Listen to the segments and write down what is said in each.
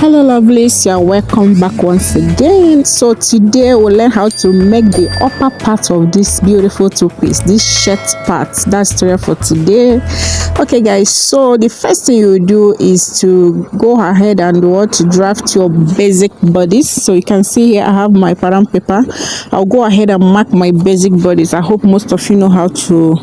Hello lovelies, you are welcome back once again. So today we'll learn how to make the upper part of this beautiful two-piece, this shirt part. That's tutorial for today. Okay guys, so the first thing you do is to go ahead and draft your basic bodice. So you can see here I have my pattern paper. I'll go ahead and mark my basic bodice. I hope most of you know how to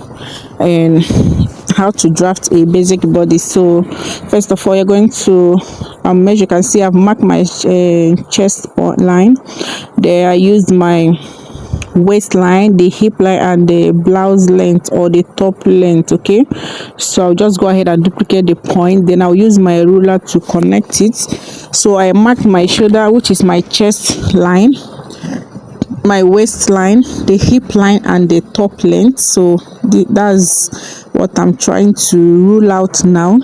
draft a basic body. So first of all, you're going to as you can see, I've marked my chest line. There I used my waistline, the hip line, and the blouse length or the top length. Okay, so I'll just go ahead and duplicate the point, then I'll use my ruler to connect it. So I marked my shoulder, which is my chest line, my waistline, the hip line, and the top length. So that's what I'm trying to rule out now.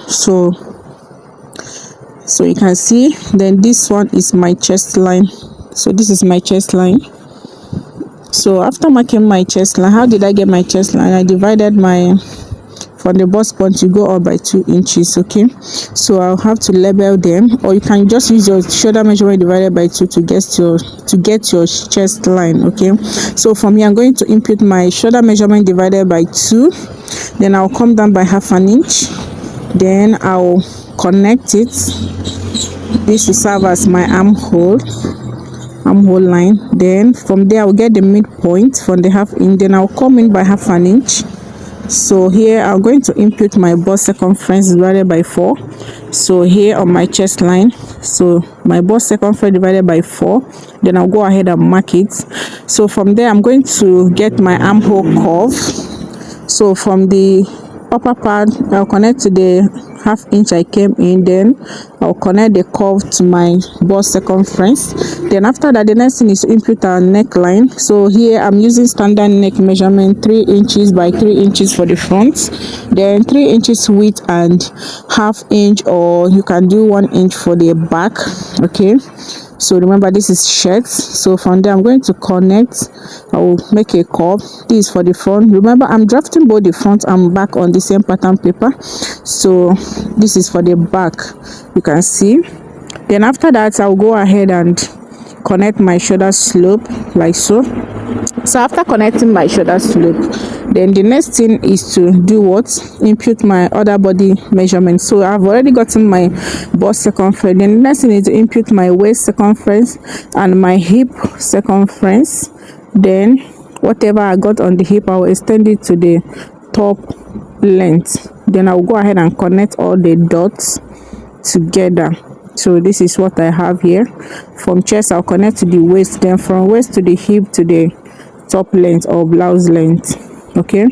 So you can see, then this one is my chest line. So this is my chest line. So after marking my chest line, how did I get my chest line? I divided from the bust point, you go up by 2 inches. Okay, so I'll have to label them, or you can just use your shoulder measurement divided by 2 to get your chest line. Okay, so from here I'm going to input my shoulder measurement divided by 2, then I'll come down by 1/2 inch, then I'll connect it. This will serve as my armhole line. Then from there I'll get the midpoint from the 1/2 inch, then I'll come in by 1/2 inch. So here I'm going to input my bust circumference divided by 4. So here on my chest line, so my bust circumference divided by 4, then I'll go ahead and mark it. So from there I'm going to get my armhole curve. So from the upper part I'll connect to the 1/2 inch I came in, then I'll connect the curve to my bust circumference. Then after that, the next thing is to input our neckline. So here I'm using standard neck measurement, 3 inches by 3 inches for the front, then 3 inches width and 1/2 inch, or you can do 1 inch for the back. Okay, so remember this is shirt. So from there I'm going to connect. I will make a curve. This is for the front. Remember I'm drafting both the front and back on the same pattern paper. So this is for the back, you can see. Then after that I'll go ahead and connect my shoulder slope like so. So after connecting my shoulder slope, then the next thing is to do what? Input my other body measurement. So I've already gotten my bust circumference. Then the next thing is to input my waist circumference and my hip circumference. Then whatever I got on the hip, I will extend it to the top length. Then I'll go ahead and connect all the dots together. So this is what I have here. From chest I'll connect to the waist, then from waist to the hip to the top length or blouse length. Okay,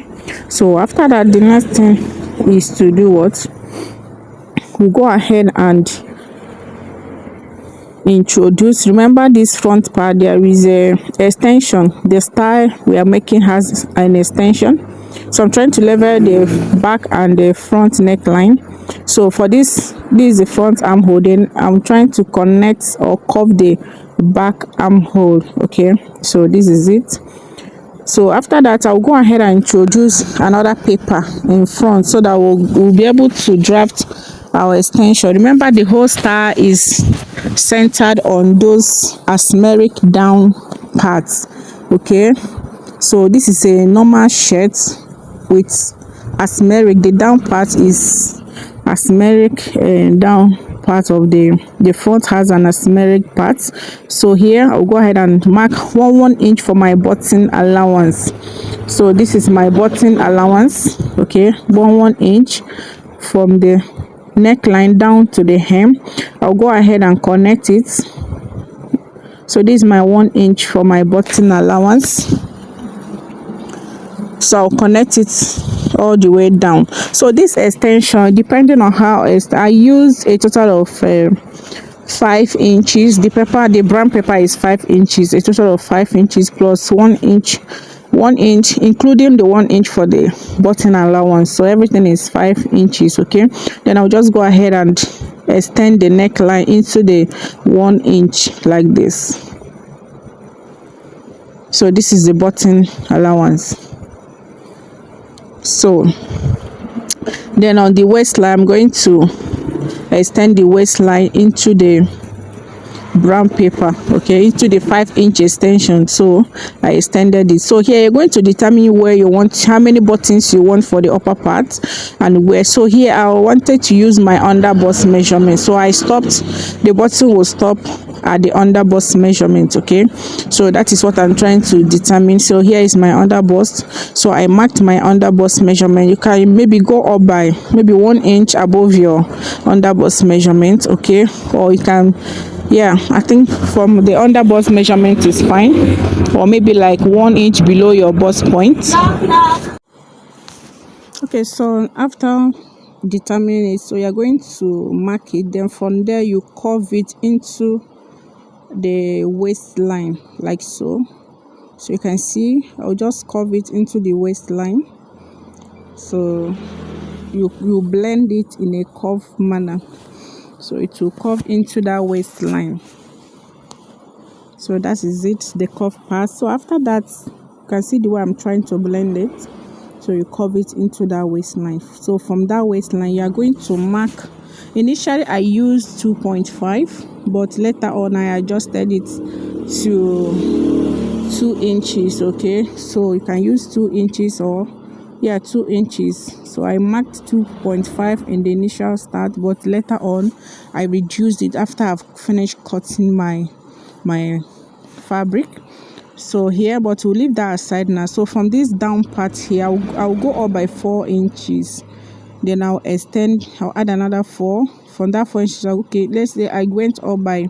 so after that the next thing is to do what? We'll go ahead and introduce. Remember this front part, there is a extension. The style we are making has an extension, so I'm trying to level the back and the front neckline. So for this is the front armhole, then I'm trying to connect or curve the back armhole. Okay, so this is it. So after that I'll go ahead and introduce another paper in front so that we'll be able to draft our extension. Remember the whole style is centered on those asymmetric down parts. Okay, so this is a normal shirt with asymmetric. The down part is asymmetric, down part of the front has an asymmetric part. So here I'll go ahead and mark 1 inch for my button allowance. So this is my button allowance. Okay, 1 inch from the neckline down to the hem. I'll go ahead and connect it. So this is my 1 inch for my button allowance. So I'll connect it all the way down. So this extension, depending on how I use a total of 5 inches. The brown paper is 5 inches, a total of 5 inches plus 1 inch, including the 1 inch for the button allowance. So everything is 5 inches. Okay, then I'll just go ahead and extend the neckline into the 1 inch like this. So this is the button allowance. So then on the waistline I'm going to extend the waistline into the brown paper, okay, into the 5-inch extension. So I extended it. So here you're going to determine where you want, how many buttons you want for the upper part and where. So here I wanted to use my underbust measurement, so I stopped, the button will stop at the underbust measurement. Okay, so that is what I'm trying to determine. So here is my underbust, so I marked my underbust measurement. You can maybe go up by maybe 1 inch above your underbust measurement, okay, or you can, yeah, I think from the underbust measurement is fine, or maybe like 1 inch below your bust point. Okay, so after determining it, so you're going to mark it, then from there you curve it into the waistline like so. So you can see I'll just curve it into the waistline, so you blend it in a curved manner, so it will curve into that waistline. So that is it, the curve part. So after that, you can see the way I'm trying to blend it, so you curve it into that waistline. So from that waistline you are going to mark, initially I used 2.5, but later on I adjusted it to 2 inches. Okay, so you can use 2 inches or 2 inches. So I marked 2.5 in the initial start, but later on I reduced it after I've finished cutting my fabric. So here, but we'll leave that aside now. So from this down part here, I'll go up by 4 inches, then I'll extend, I'll add another 4. From that 4 inches, okay, let's say I went up by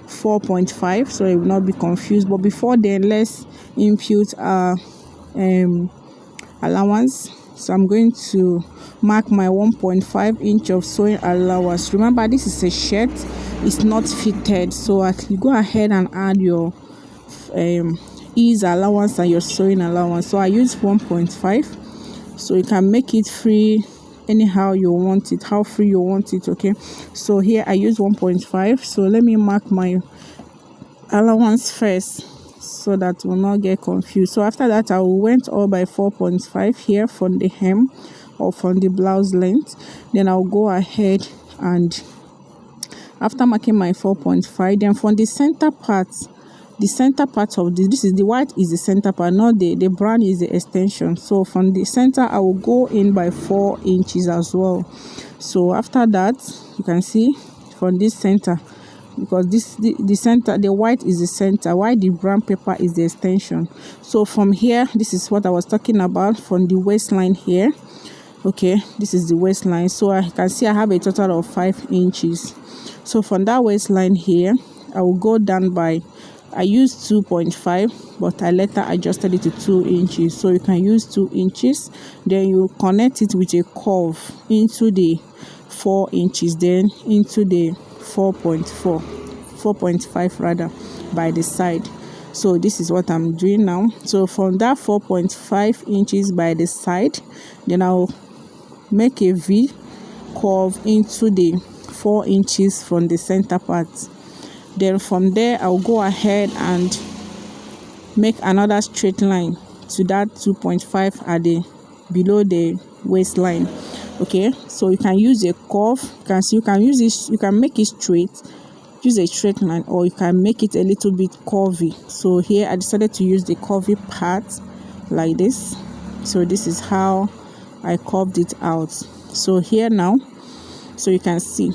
4.5, so it will not be confused. But before then, let's impute our allowance. So I'm going to mark my 1.5 inch of sewing allowance. Remember, this is a shirt, it's not fitted, so you go ahead and add your ease allowance and your sewing allowance. So I use 1.5, so you can make it free anyhow you want it, how free you want it. Okay, so here I use 1.5. so let me mark my allowance first so that will not get confused. So after that, I went all by 4.5 here from the hem or from the blouse length. Then I'll go ahead and after marking my 4.5, then from the center part of this is the white, is the center part, not the brown is the extension. So from the center I will go in by 4 inches as well. So after that, you can see from this center, because the center, the white is the center, while the brown paper is the extension. So from here, this is what I was talking about, from the waistline here. Okay, this is the waistline. So I can see I have a total of 5 inches. So from that waistline here, I will go down by, I used 2.5, but I later adjusted it to 2 inches. So you can use 2 inches, then you connect it with a curve into the 4 inches, then into the 4.5 rather, by the side. So this is what I'm doing now. So from that 4.5 inches by the side, then I'll make a V curve into the 4 inches from the center part. Then from there I'll go ahead and make another straight line to that 2.5 at the below the waistline. Okay, so you can use a curve, you can use this, you can make it straight, use a straight line, or you can make it a little bit curvy. So here I decided to use the curvy part like this. So this is how I curved it out. So here now, so you can see,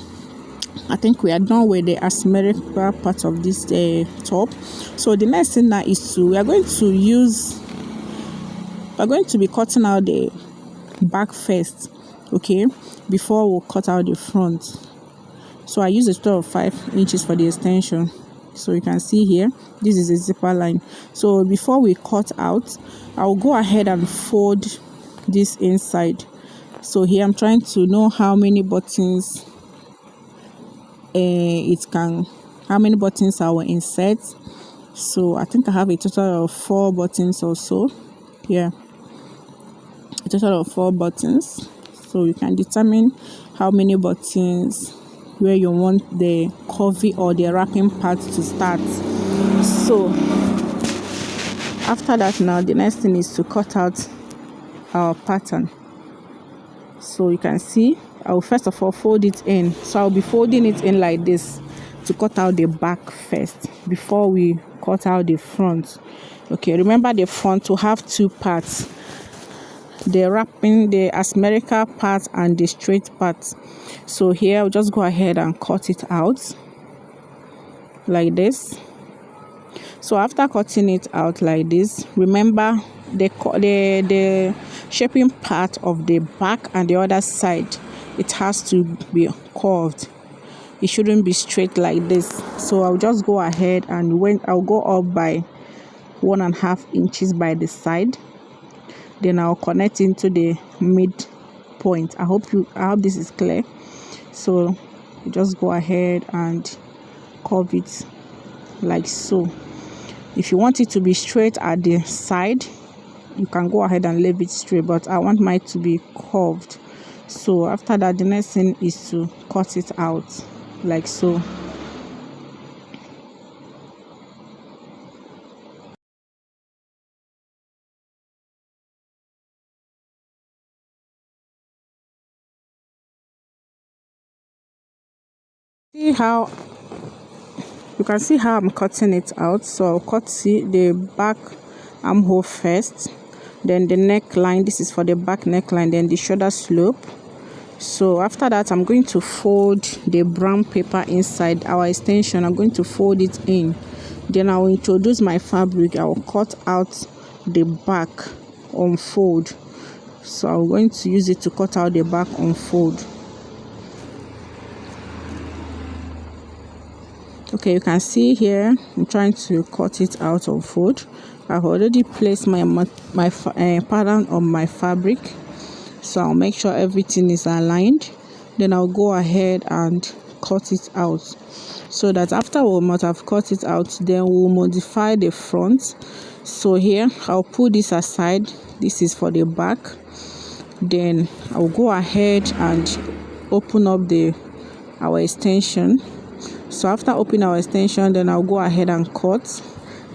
I think we are done with the asymmetrical part of this top. So the next thing now is we are going to be cutting out the back first, okay, before we'll cut out the front. So I use a total of 5 inches for the extension. So you can see here, this is a zipper line. So before we cut out, I'll go ahead and fold this inside. So here I'm trying to know how many buttons how many buttons I will insert. So I think I have a total of 4 buttons or so. Yeah, a total of 4 buttons. So you can determine how many buttons where you want the curvy or the wrapping part to start. So after that, now the next thing is to cut out our pattern. So you can see, I will first of all fold it in. So I'll be folding it in like this. to cut out the back first before we cut out the front. Okay, remember the front to have two parts, the wrapping, the asymmetrical part and the straight part. So here I'll just go ahead and cut it out like this. So after cutting it out like this, remember the shaping part of the back and the other side, it has to be curved. It shouldn't be straight like this. So I'll just go ahead and I'll go up by 1.5 inches by the side, then I'll connect into the mid point. I hope this is clear. So just go ahead and curve it like so. If you want it to be straight at the side, you can go ahead and leave it straight, but I want mine to be curved. So after that, the next thing is to cut it out like so. You can see how I'm cutting it out. So I'll cut the back armhole first, then the neckline. This is for the back neckline, then the shoulder slope. So after that, I'm going to fold the brown paper inside our extension. I'm going to fold it in, then I'll introduce my fabric. I'll cut out the back on fold. So I'm going to use it to cut out the back on fold. Okay, you can see here I'm trying to cut it out on fold. I've already placed my pattern on my fabric, so I'll make sure everything is aligned. Then I'll go ahead and cut it out, so that after we might have cut it out, then we'll modify the front. So here I'll put this aside. This is for the back. Then I'll go ahead and open up our extension. So after opening our extension, then I'll go ahead and cut.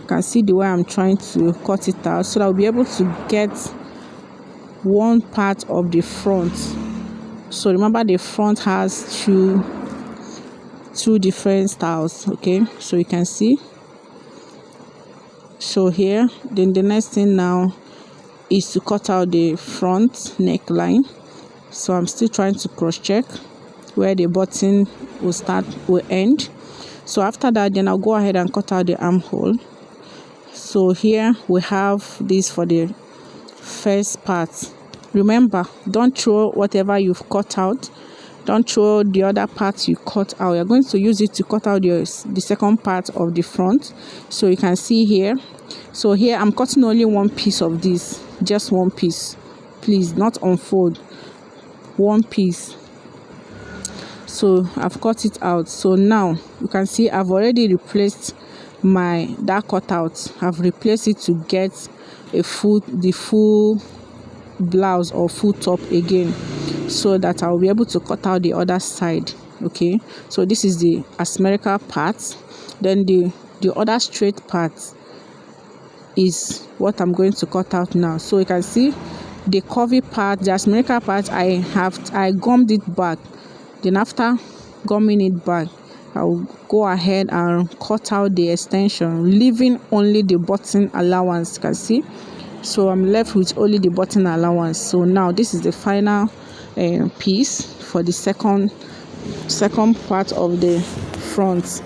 You can see the way I'm trying to cut it out, so that I'll be able to get one part of the front. So remember, the front has two different styles. Okay, so you can see. So here, then the next thing now is to cut out the front neckline. So I'm still trying to cross check where the button will end. So after that, then I'll go ahead and cut out the armhole. So here we have this for the first part. Remember, don't throw whatever you've cut out. Don't throw the other part you cut out. You're going to use it to cut out the second part of the front. So you can see here. So here I'm cutting only one piece of this, just one piece. Please, not unfold. One piece. So I've cut it out. So now you can see I've already replaced that cutout. I've replaced it to get the full blouse or full top again, so that I'll be able to cut out the other side. Okay, so this is the asymmetrical part. Then the other straight part is what I'm going to cut out now. So you can see the curvy part, the asymmetrical part, I gummed it back. Then after gumming it back, I'll go ahead and cut out the extension, leaving only the button allowance. You can see. So I'm left with only the button allowance. So now this is the final piece for the second part of the front.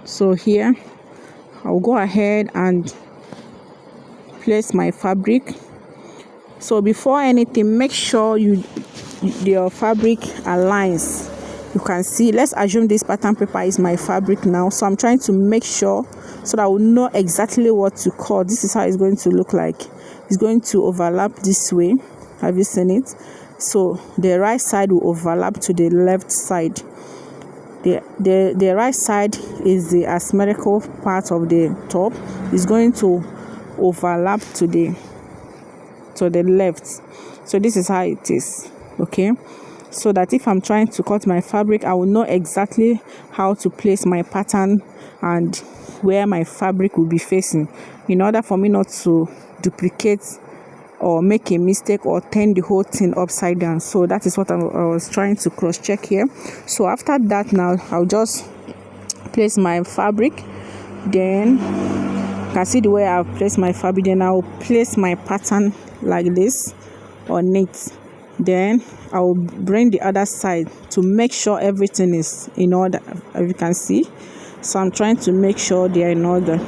So here I'll go ahead and place my fabric. So before anything, make sure your fabric aligns. You can see, let's assume this pattern paper is my fabric now. So I'm trying to make sure so that I will know exactly what to cut. This is how it's going to look like. It's going to overlap this way. Have you seen it? So the right side will overlap to the left side. The right side is the asymmetrical part of the top. It's going to overlap to the left. So this is how it is. Okay, so that if I'm trying to cut my fabric, I will know exactly how to place my pattern and where my fabric will be facing, in order for me not to duplicate or make a mistake or turn the whole thing upside down. So that is what I was trying to cross check here. So after that, now I'll just place my fabric. Then you can see the way I've placed my fabric. Then I'll place my pattern like this on it. Then I'll bring the other side to make sure everything is in order, as you can see. So I'm trying to make sure they are in order.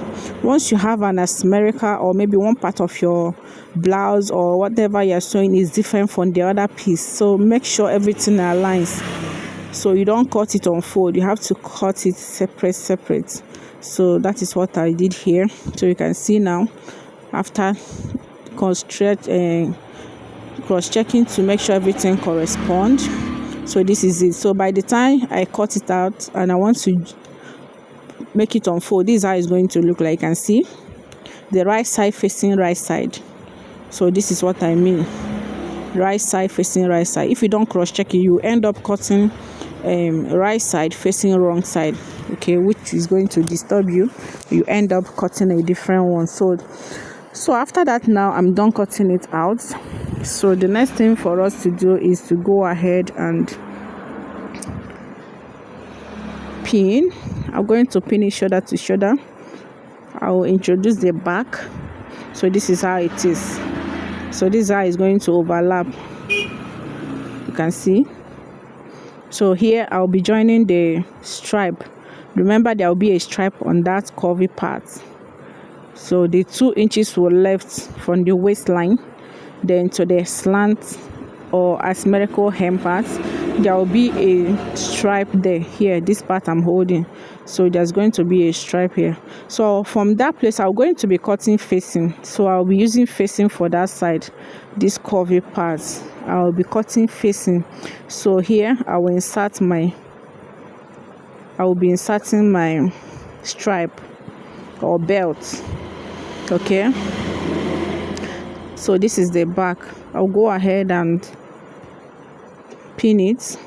Once you have an asymmetrical, or maybe one part of your blouse or whatever you're sewing is different from the other piece, so make sure everything aligns. So you don't cut it on fold, you have to cut it separate. So that is what I did here. So you can see now, after cross-checking to make sure everything corresponds. So this is it. So by the time I cut it out and I want to make it unfold, this is how it's going to look like. You can see the right side facing right side. So this is what I mean, right side facing right side. If you don't cross check it, you end up cutting right side facing wrong side, okay, which is going to disturb you. You end up cutting a different one. So after that, now I'm done cutting it out. So the next thing for us to do is to go ahead and pin. I'm going to pin it shoulder to shoulder. I will introduce the back. So this is how it is. So this is how it's going to overlap. You can see. So here I'll be joining the stripe. Remember, there will be a stripe on that curvy part. So the 2 inches were left from the waistline, then to the slant or asymmetrical hem part, there will be a stripe there. Here, this part I'm holding, so there's going to be a stripe here. So from that place, I'm going to be cutting facing. So I'll be using facing for that side, this curvy part. I'll be cutting facing. So here I will be inserting my stripe or belt. Okay, so this is the back. I'll go ahead and pin it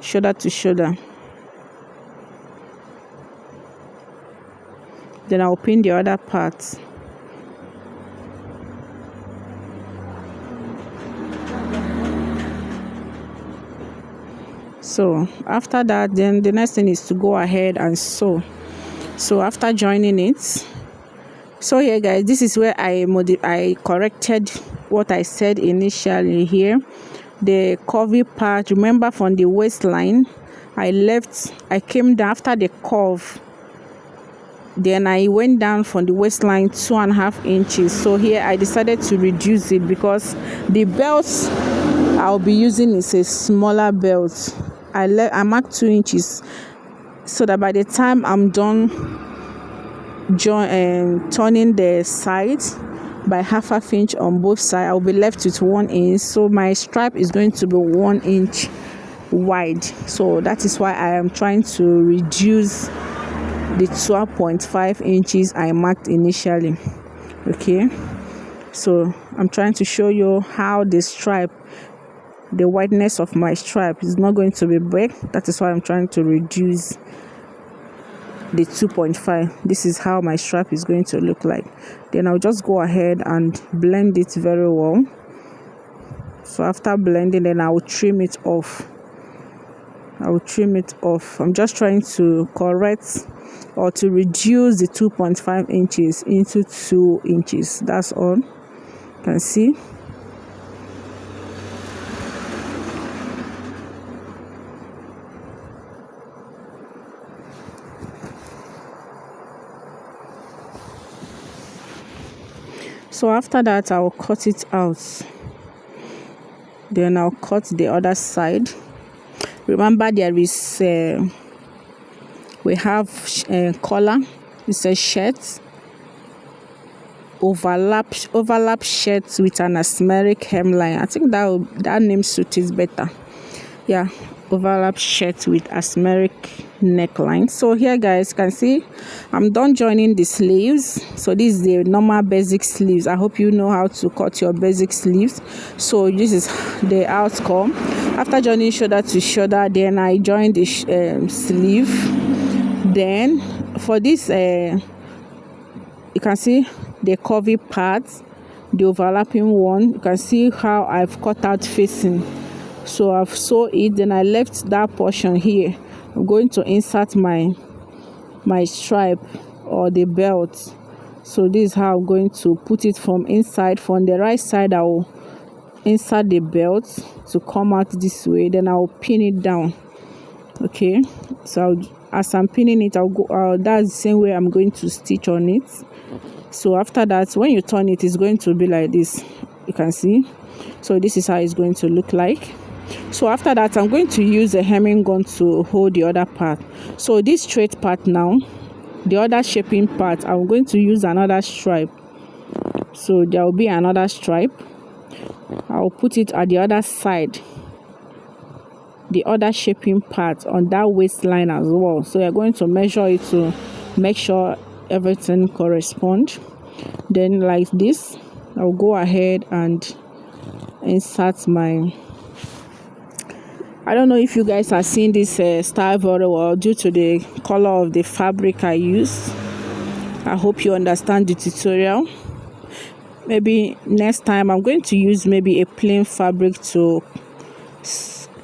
shoulder to shoulder. Then I'll pin the other part. So after that, then the next thing is to go ahead and sew. So after joining it, so here guys, this is where I corrected what I said initially here. The curvy part, remember from the waistline, I came down after the curve. Then I went down from the waistline 2.5 inches. So here I decided to reduce it because the belt I'll be using is a smaller belt. I marked 2 inches so that by the time I'm done turning the sides by 1/2 inch on both sides, I'll be left with 1 inch. So my stripe is going to be 1 inch wide. So that is why I am trying to reduce the 12.5 inches I marked initially. Okay, so I'm trying to show you how the stripe, the wideness of my stripe is not going to be big. That is why I'm trying to reduce the 2.5. This is how my stripe is going to look like. Then I'll just go ahead and blend it very well. So after blending, then I will trim it off. I'm just trying to correct or to reduce the 2.5 inches into 2 inches. That's all. You can see. So after that, I'll cut it out. Then I'll cut the other side. Remember, there is we have collar. It's a shirt. Overlap shirt with an asymmetric hemline. I think that name suits better. Yeah, overlap shirt with asymmetric neckline. So here guys, you can see I'm done joining the sleeves. So this is the normal basic sleeves. I hope you know how to cut your basic sleeves. So this is the outcome after joining shoulder to shoulder. Then I joined the sleeve. Then for this you can see the curvy part. the overlapping one. You can see how I've cut out facing. So I've sewed it, then I left that portion here. I'm going to insert my stripe or the belt. So this is how I'm going to put it from inside. From the right side, I will insert the belt to come out this way, then I'll pin it down. Okay, so as I'm pinning it, I'll go that's the same way I'm going to stitch on it. So after that, when you turn it, it's going to be like this. You can see. So this is how it's going to look like. So after that, I'm going to use a hemming gun to hold the other part. So this straight part now, the other shaping part, I'm going to use another stripe. So there will be another stripe. I'll put it at the other side, the other shaping part on that waistline as well. So you're going to measure it to make sure everything corresponds. Then like this, I'll go ahead and insert my, I don't know if you guys are seeing this style very well due to the color of the fabric I use. I hope you understand the tutorial. Maybe next time I'm going to use maybe a plain fabric to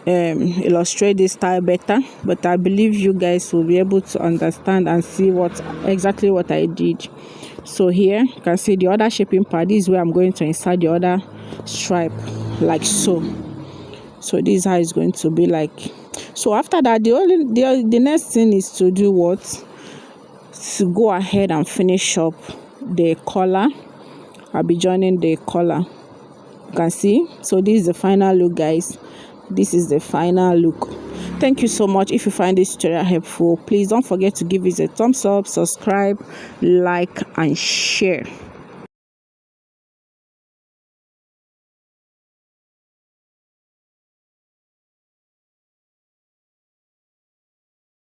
illustrate this style better, but I believe you guys will be able to understand and see exactly what I did. So here you can see the other shaping part. This is where I'm going to insert the other stripe like so. So this is how it's going to be like. So after that, the next thing is to do what? To go ahead and finish up the collar. I'll be joining the collar. You can see. So this is the final look, guys. This is the final look. Thank you so much. If you find this tutorial helpful, please don't forget to give it a thumbs up, subscribe, like, and share.